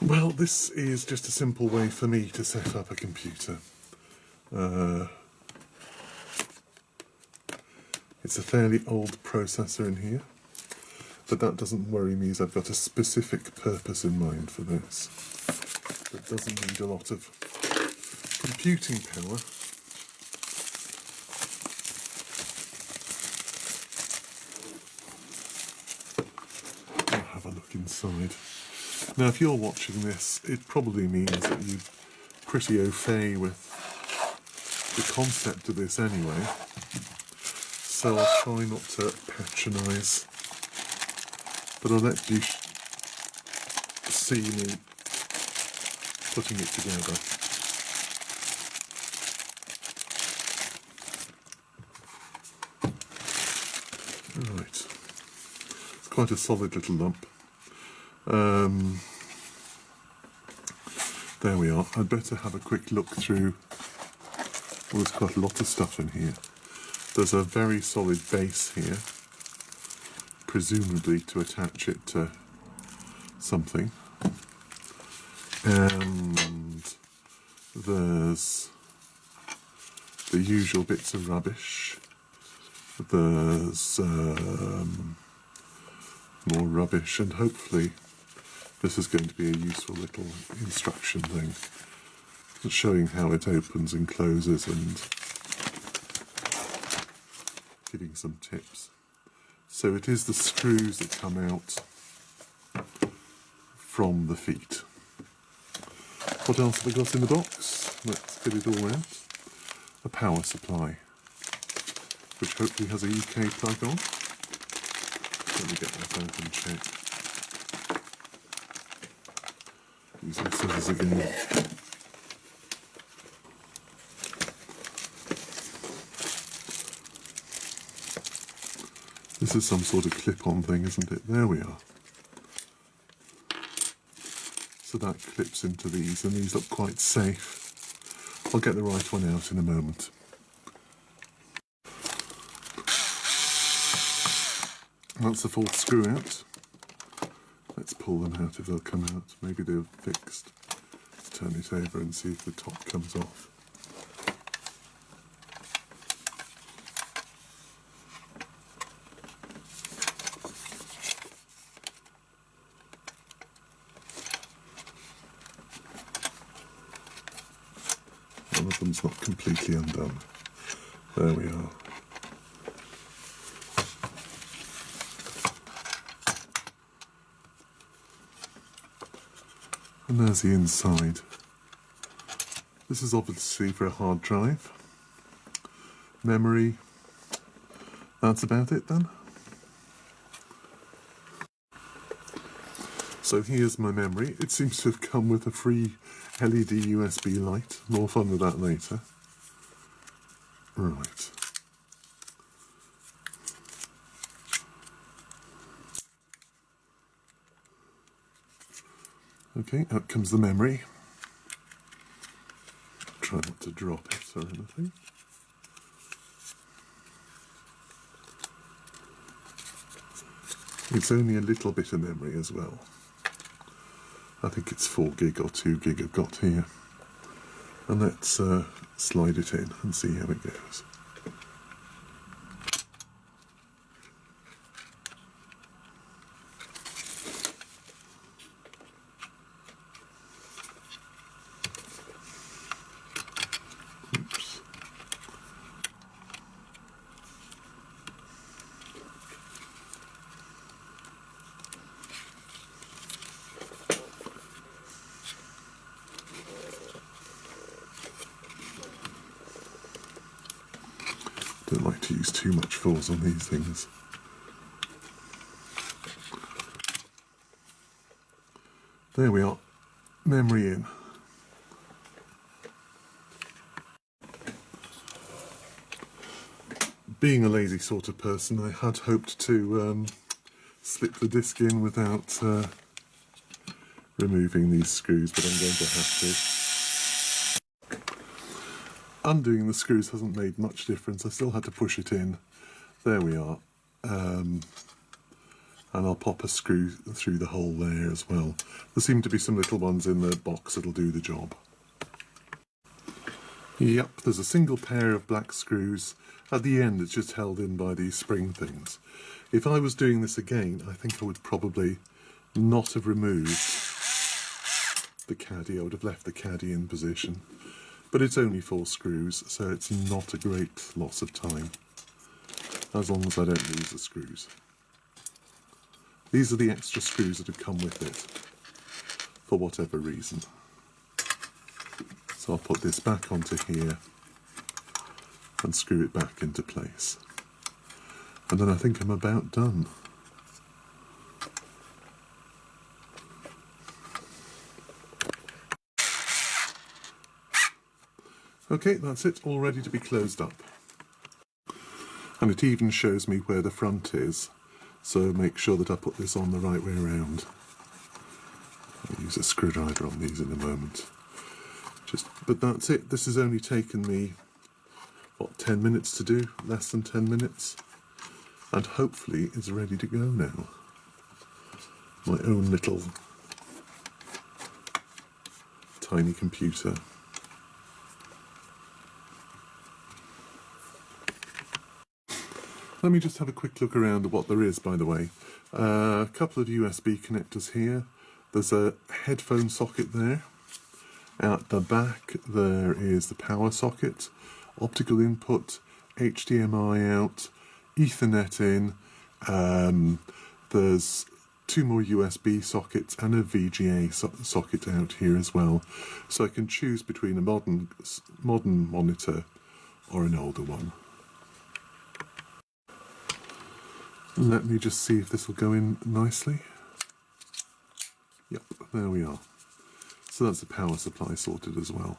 Well, this is just a simple way for me to set up a computer. It's a fairly old processor in here, but that doesn't worry me as I've got a specific purpose in mind for this. It doesn't need a lot of computing power. I'll have a look inside. Now, if you're watching this, it probably means that you're pretty au fait with the concept of this anyway, so I'll try not to patronise, but I'll let you see me putting it together. Right, it's quite a solid little lump. There we are. I'd better have a quick look through. Well, there's quite a lot of stuff in here. There's a very solid base here, presumably to attach it to something. And there's the usual bits of rubbish. There's more rubbish, and hopefully this is going to be a useful little instruction thing, showing how it opens and closes and giving some tips. So it is the screws that come out from the feet. What else have we got in the box? Let's get it all out. A power supply, which hopefully has a UK plug on. Let me get that out and check. Using scissors again. This is some sort of clip-on thing, isn't it? There we are. So that clips into these, and these look quite safe. I'll get the right one out in a moment. That's the fourth screw out. Let's pull them out if they'll come out. Maybe they're fixed. Let's turn it over and see if the top comes off. One of them's not completely undone. There we are. And there's the inside. This is obviously for a hard drive. Memory. That's about it then. So here's my memory. It seems to have come with a free LED USB light. More fun with that later. Right. Okay, out comes the memory. Try not to drop it or anything. It's only a little bit of memory as well. I think it's 4 gig or 2 gig I've got here. And let's slide it in and see how it goes. Oops. Don't like to use too much force on these things. There we are, memory in. Being a lazy sort of person, I had hoped to slip the disc in without removing these screws, but I'm going to have to. Undoing the screws hasn't made much difference. I still had to push it in. There we are. and I'll pop a screw through the hole there as well. There seem to be some little ones in the box that'll do the job. Yep, there's a single pair of black screws. At the end it's just held in by these spring things. If I was doing this again, I think I would probably not have removed the caddy. I would have left the caddy in position. But it's only 4 screws, so it's not a great loss of time, as long as I don't lose the screws. These are the extra screws that have come with it, for whatever reason. So I'll put this back onto here and screw it back into place. And then I think I'm about done. Okay, that's it, all ready to be closed up. And it even shows me where the front is, so make sure that I put this on the right way around. I'll use a screwdriver on these in a moment. But that's it. This has only taken me, what, 10 minutes to do? Less than 10 minutes? And hopefully is ready to go now. My own little tiny computer. Let me just have a quick look around at what there is, by the way. A couple of USB connectors here. There's a headphone socket there. At the back there is the power socket, optical input, HDMI out, Ethernet in. There's 2 more USB sockets and a VGA socket out here as well. So I can choose between a modern monitor or an older one. Let me just see if this will go in nicely. Yep, there we are. So that's the power supply sorted as well.